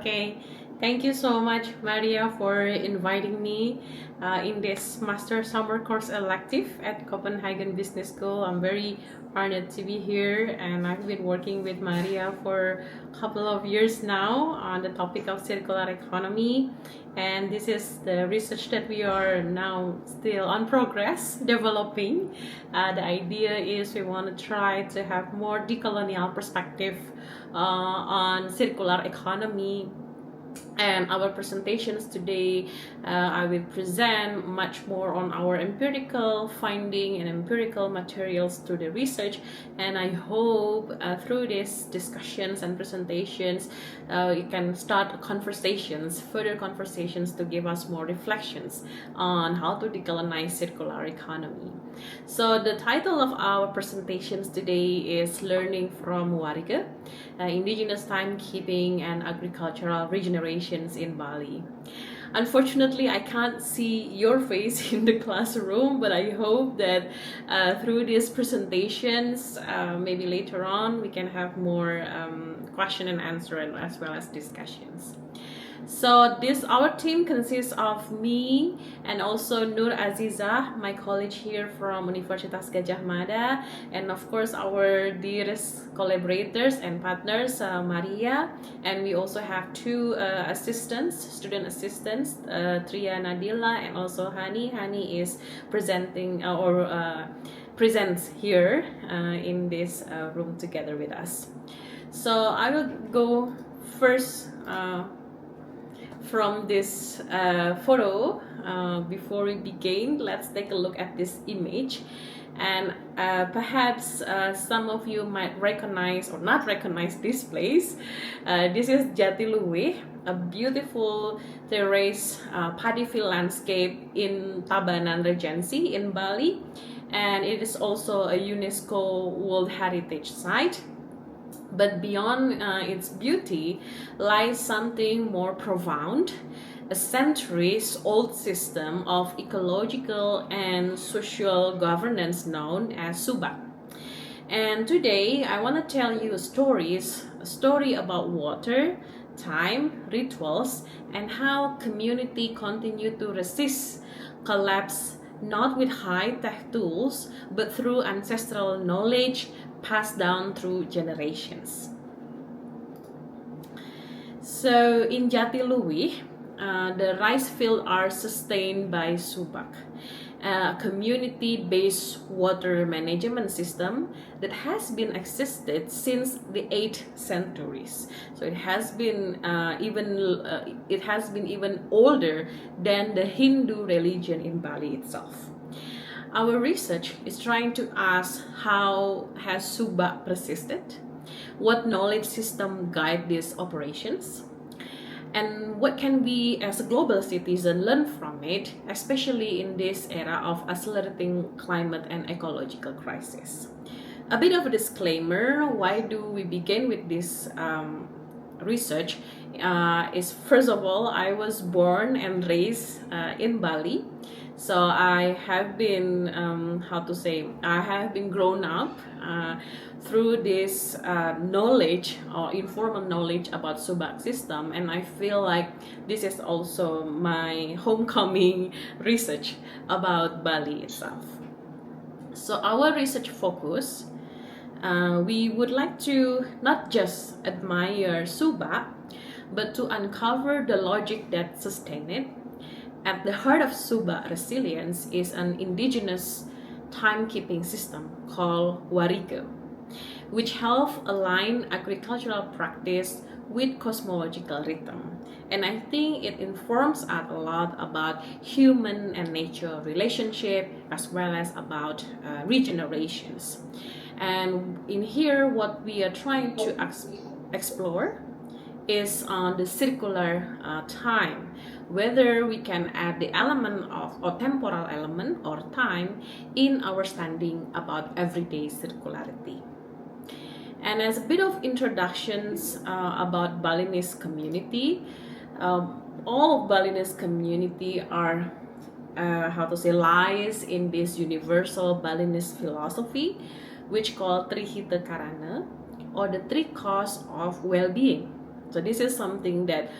Okay, thank you so much, Maria, for inviting me in this Master Summer Course elective at Copenhagen Business School. I'm very honored to be here, and I've been working with Maria for a couple of years now on the topic of circular economy. And this is the research that we are now still on progress developing. The idea is we want to try to have more decolonial perspective on circular economy. And our presentations today, I will present much more on our empirical finding and empirical materials through the research. And I hope through these discussions and presentations, you can start further conversations to give us more reflections on how to decolonize circular economy. So the title of our presentations today is Learning from Wariga, Indigenous Timekeeping and Agricultural Regenerations in Bali. Unfortunately, I can't see your face in the classroom, but I hope that through these presentations, maybe later on, we can have more question and answer as well as discussions. So our team consists of me and also Nur Aziza, my colleague here from Universitas Gadjah Mada, and of course our dearest collaborators and partners, Maria, and we also have two student assistants, Tria Nadila and also Hani. Hani is presenting presents here in this room together with us. So I will go first from this photo. Before we begin, let's take a look at this image, and perhaps some of you might recognize or not recognize this place. This is Jatiluwe, a beautiful terrace paddy field landscape in Tabanan Regency in Bali, and it is also a UNESCO World Heritage Site. But beyond its beauty lies something more profound, a centuries-old system of ecological and social governance known as Subak. And today I want to tell you a story about water, time, rituals, and how community continue to resist collapse, not with high-tech tools, but through ancestral knowledge passed down through generations. So in Jatiluwe, the rice fields are sustained by Subak, a community-based water management system that has been existed since the 8th centuries. So it has been even older than the Hindu religion in Bali itself. Our research is trying to ask how has Subak persisted, what knowledge system guide these operations, and what can we as a global citizen learn from it, especially in this era of accelerating climate and ecological crisis. A bit of a disclaimer, why do we begin with this research is, first of all, I was born and raised in Bali. So I have been, I have been grown up through this knowledge or informal knowledge about Subak system, and I feel like this is also my homecoming research about Bali itself. So our research focus, we would like to not just admire Subak, but to uncover the logic that sustains it. At the heart of Subak resilience is an indigenous timekeeping system called Wariga, which helps align agricultural practice with cosmological rhythm. And I think it informs us a lot about human and nature relationship, as well as about regenerations. And in here, what we are trying to explore is on the circular time, whether we can add the element of or temporal element or time in our understanding about everyday circularity. And as a bit of introductions about Balinese community, all of Balinese community are lies in this universal Balinese philosophy, which called Trihita Karana, or the three causes of well-being. So this is something that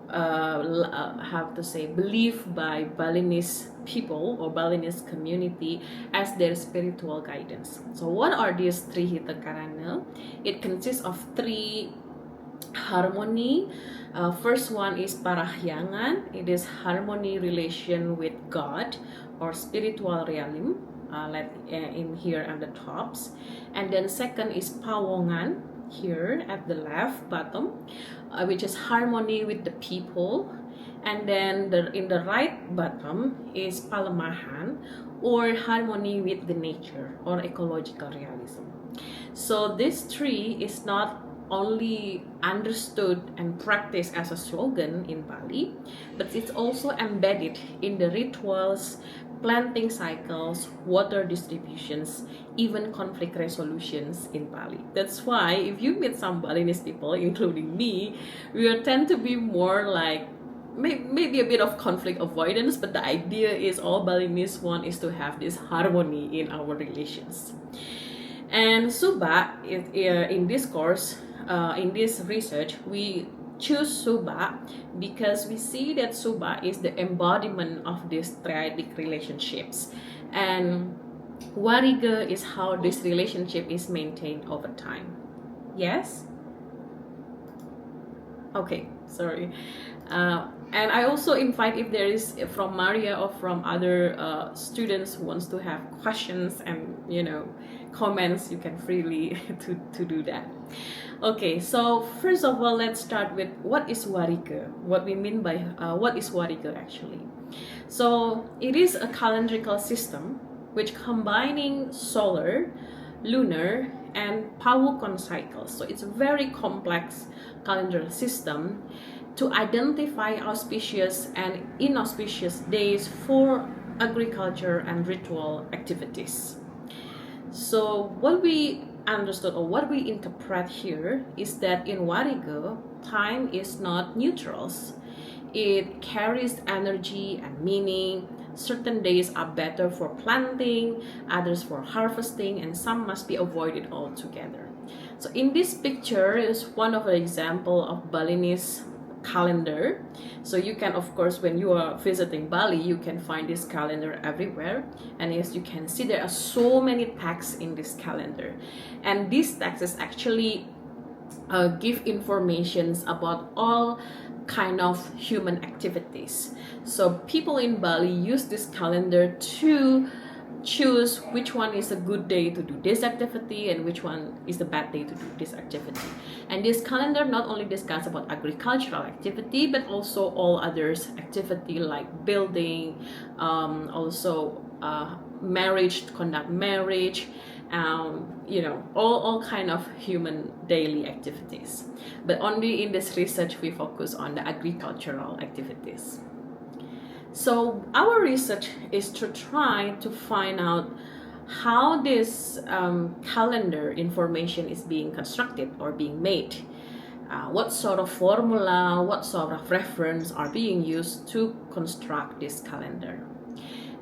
have to say believed by Balinese people or Balinese community as their spiritual guidance. So what are these three hita karana? It consists of three harmony. First one is parahyangan. It is harmony relation with God or spiritual realm, like in here at the tops. And then second is pawongan, here at the left bottom, which is harmony with the people. And then in the right bottom is palemahan, or harmony with the nature or ecological realism. So this three is not only understood and practiced as a slogan in Bali, but it's also embedded in the rituals, planting cycles, water distributions, even conflict resolutions in Bali. That's why if you meet some Balinese people, including me, we tend to be more like maybe a bit of conflict avoidance, but the idea is all Balinese want is to have this harmony in our relations. And Suba, in this course, in this research, we choose Suba because we see that Suba is the embodiment of these triadic relationships, and Wariga is how this relationship is maintained over time. Yes? Okay, sorry. And I also invite, if there is from Maria or from other students who wants to have questions and comments, you can freely to do that. Okay, so first of all, let's start with what is Wariga. What we mean by what is Wariga actually. So it is a calendrical system which combining solar, lunar, and Pawukon cycles. So it's a very complex calendar system to identify auspicious and inauspicious days for agriculture and ritual activities. So what we understood or what we interpret here is that in Wariga, time is not neutral. It carries energy and meaning. Certain days are better for planting, others for harvesting, and some must be avoided altogether. So in this picture is one of the example of Balinese calendar. So you can, of course, when you are visiting Bali, you can find this calendar everywhere, and as you can see, there are so many texts in this calendar, and these texts actually give informations about all kind of human activities. So people in Bali use this calendar to choose which one is a good day to do this activity and which one is the bad day to do this activity. And this calendar not only discuss about agricultural activity, but also all others activity like building, also marriage, to conduct marriage, all kind of human daily activities. But only in this research we focus on the agricultural activities. So our research is to try to find out how this calendar information is being constructed or being made. What sort of formula, what sort of reference are being used to construct this calendar.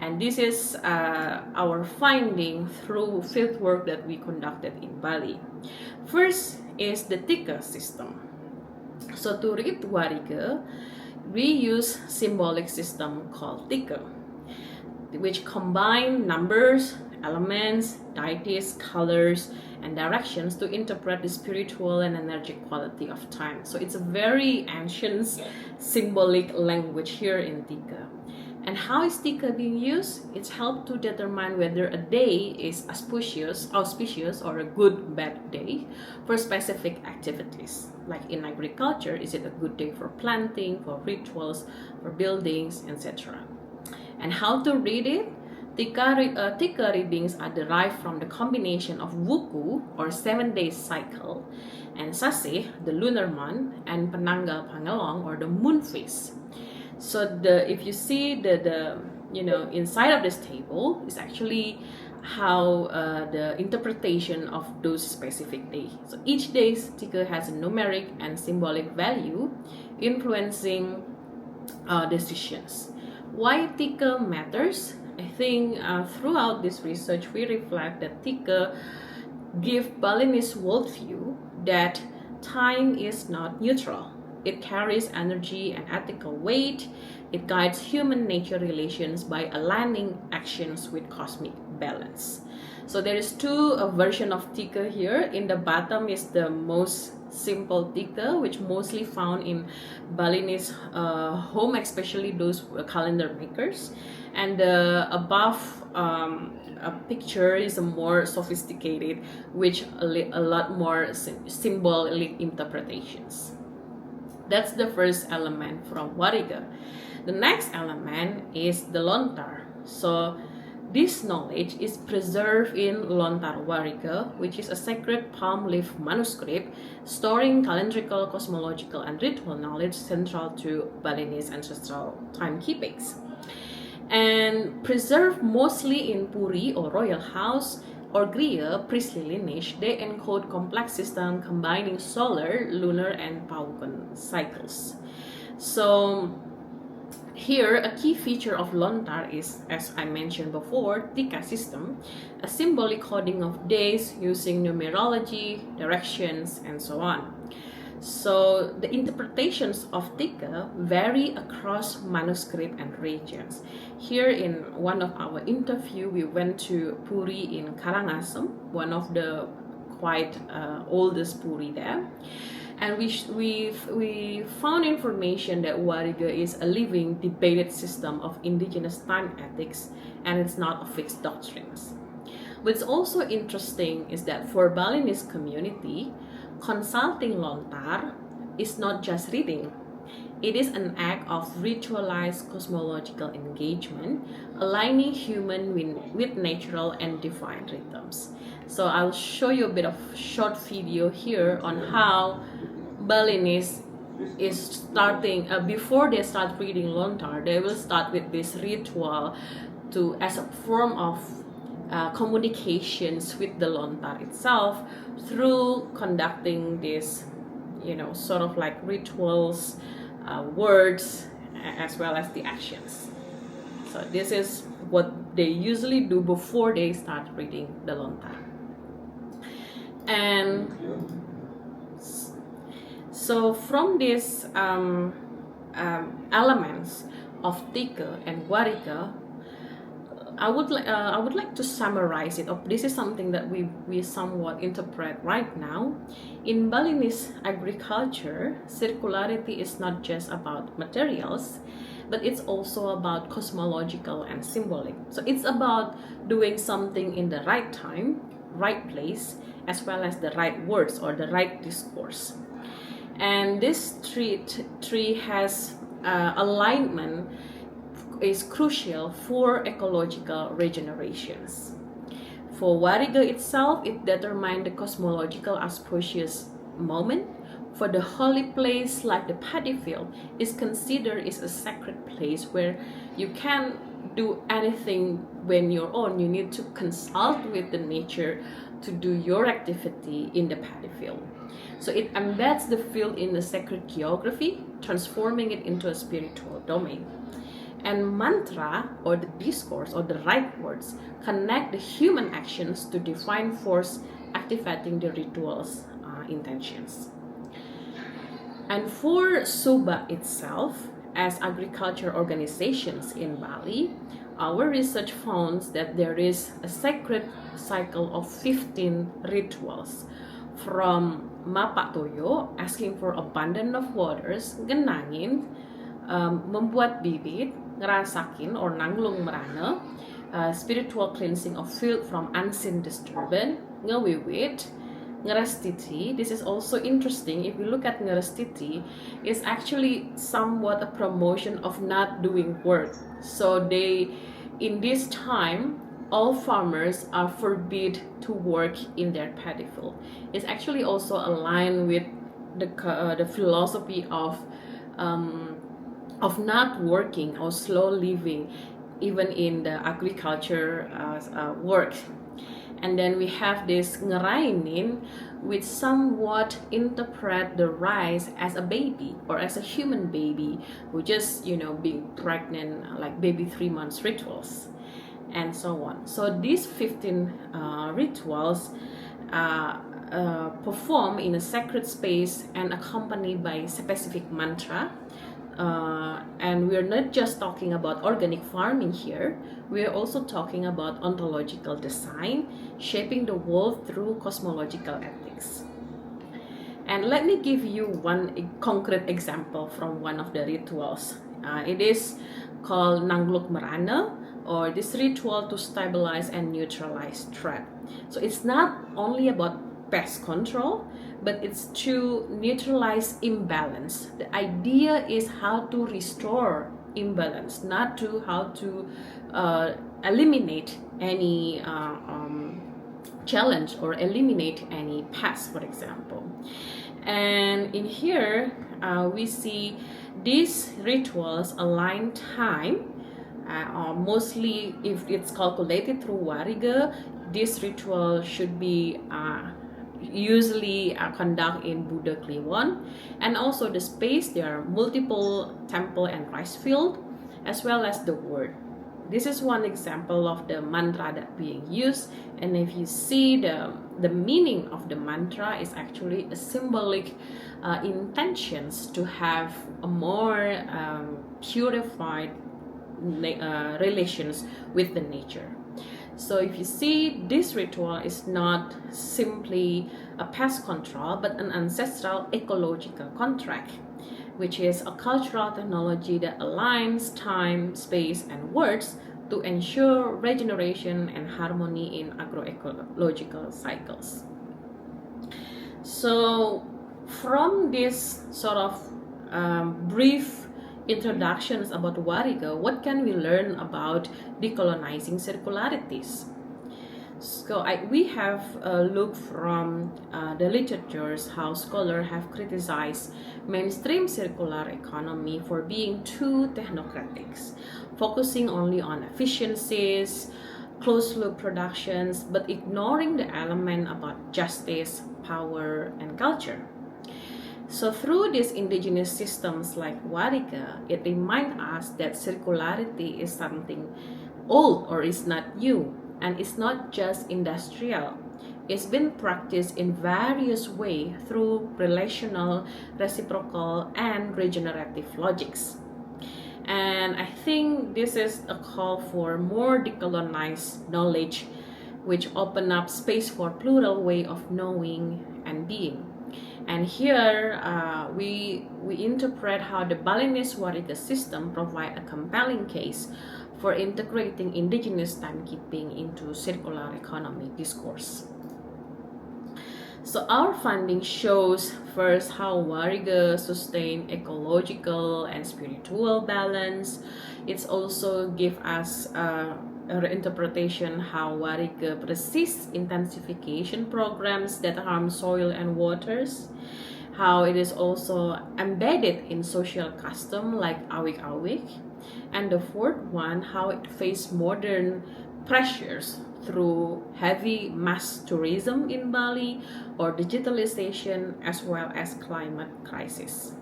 And this is our finding through fieldwork that we conducted in Bali. First is the Tika system. So to read Wariga, we use symbolic system called Tika, which combine numbers, elements, deities, colors, and directions to interpret the spiritual and energetic quality of time. So it's a very ancient symbolic language here in Tika. And how is Tika being used? It's helped to determine whether a day is auspicious or a good, bad day for specific activities. Like in agriculture, is it a good day for planting, for rituals, for buildings, etc. And how to read it? Tika readings are derived from the combination of Wuku, or 7-day cycle, and Sasih, the lunar month, and Penanggal Pangelong, or the moon phase. So if you see the inside of this table is actually how the interpretation of those specific days. So each day Tika has a numeric and symbolic value influencing decisions. Why Tika matters? I think throughout this research we reflect that Tika give Balinese worldview that time is not neutral. It carries energy and ethical weight. It guides human-nature relations by aligning actions with cosmic balance. So there is two version of tika here. In the bottom is the most simple tika, which mostly found in Balinese home, especially those calendar makers. And above a picture is a more sophisticated, which a lot more symbolic interpretations. That's the first element from Wariga. The next element is the lontar. So this knowledge is preserved in Lontar Wariga, which is a sacred palm leaf manuscript storing calendrical, cosmological, and ritual knowledge central to Balinese ancestral timekeepings. And preserved mostly in Puri or royal house or Griya, priestly lineage, they encode complex systems combining solar, lunar, and Paukan cycles. So here, a key feature of lontar is, as I mentioned before, tika system, a symbolic coding of days using numerology, directions, and so on. So the interpretations of tika vary across manuscript and regions. Here in one of our interview, we went to Puri in Karangasem, one of the quite oldest Puri there. And we found information that Wariga is a living, debated system of indigenous time ethics, and it's not a fixed doctrines. What's also interesting is that for Balinese community, consulting lontar is not just reading. It is an act of ritualized cosmological engagement, aligning human with natural and divine rhythms. So I'll show you a bit of short video here on how Balinese is starting, before they start reading lontar, they will start with this ritual as a form of communications with the lontar itself through conducting this, sort of like rituals, words, as well as the actions. So this is what they usually do before they start reading the lontar. And so from these elements of tika and Wariga, I would like to summarize it. This is something that we somewhat interpret right now. In Balinese agriculture, circularity is not just about materials, but it's also about cosmological and symbolic. So it's about doing something in the right time, right place, as well as the right words or the right discourse. And this tree has alignment is crucial for ecological regenerations. For Wariga itself, it determined the cosmological auspicious moment. For the holy place, like the paddy field, is considered is a sacred place where you can't do anything when you're on. You need to consult with the nature to do your activity in the paddy field. So it embeds the field in the sacred geography, transforming it into a spiritual domain. And mantra, or the discourse, or the right words, connect the human actions to divine force, activating the ritual's intentions. And for Suba itself, as agriculture organizations in Bali, our research found that there is a sacred cycle of 15 rituals, from Mapa Toyo, asking for abundance of waters, genangin, membuat bibit, ngerasakin or nanglung merana, spiritual cleansing of field from unseen disturbance, ngewiwit, ngerestiti. This is also interesting. If you look at ngerestiti, it's actually somewhat a promotion of not doing work. So in this time, all farmers are forbid to work in their paddy field. It's actually also aligned with the philosophy of not working or slow living, even in the agriculture work. And then we have this ngerainin, which somewhat interpret the rice as a baby or as a human baby who just being pregnant, like baby 3 months rituals, and so on. So these 15 rituals performed in a sacred space and accompanied by specific mantra. And we're not just talking about organic farming here, we're also talking about ontological design, shaping the world through cosmological ethics. And let me give you one concrete example from one of the rituals. It is called Nangluk Merana, or this ritual to stabilize and neutralize threat. So it's not only about pest control, but it's to neutralize imbalance. The idea is how to restore imbalance, not to how to eliminate any challenge or eliminate any pest, for example. And in here, we see these rituals align time. Mostly, if it's calculated through Wariga, this ritual should be usually conducted in Buddha Kliwon. And also the space, there are multiple temple and rice field, as well as the word. This is one example of the mantra that being used, and if you see the meaning of the mantra is actually a symbolic intentions to have a more purified relations with the nature. So if you see, this ritual is not simply a pest control, but an ancestral ecological contract, which is a cultural technology that aligns time, space, and words to ensure regeneration and harmony in agroecological cycles. So from this sort of brief introductions about Wariga, what can we learn about decolonizing circularities? So we have looked from the literatures how scholars have criticized mainstream circular economy for being too technocratic, focusing only on efficiencies, closed-loop productions, but ignoring the element about justice, power, and culture. So through these indigenous systems like Wariga, it reminds us that circularity is something old or is not new, and it's not just industrial. It's been practiced in various ways through relational, reciprocal, and regenerative logics. And I think this is a call for more decolonized knowledge, which open up space for plural way of knowing and being. And here we interpret how the Balinese Wariga system provide a compelling case for integrating indigenous timekeeping into circular economy discourse. So our finding shows first how Wariga sustain ecological and spiritual balance. It's also give us a reinterpretation how Wariga persists intensification programs that harm soil and waters, how it is also embedded in social custom like awik-awik, and the fourth one, how it faced modern pressures through heavy mass tourism in Bali or digitalization as well as climate crisis.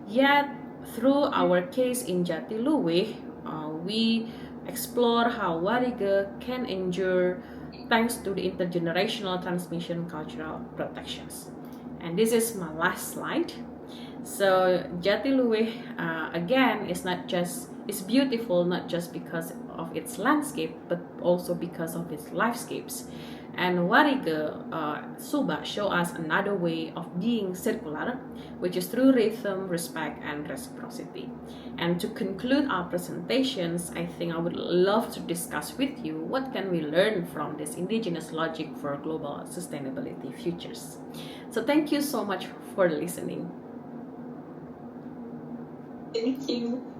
Yet, through our case in Jatiluwih, we explore how Wariga can endure thanks to the intergenerational transmission cultural protections. And this is my last slide. So Jatiluwih again is beautiful not just because of its landscape but also because of its lifescapes. And Wariga Suba show us another way of being circular, which is through rhythm, respect, and reciprocity. And to conclude our presentations, I think I would love to discuss with you what can we learn from this indigenous logic for global sustainability futures. So thank you so much for listening. Thank you.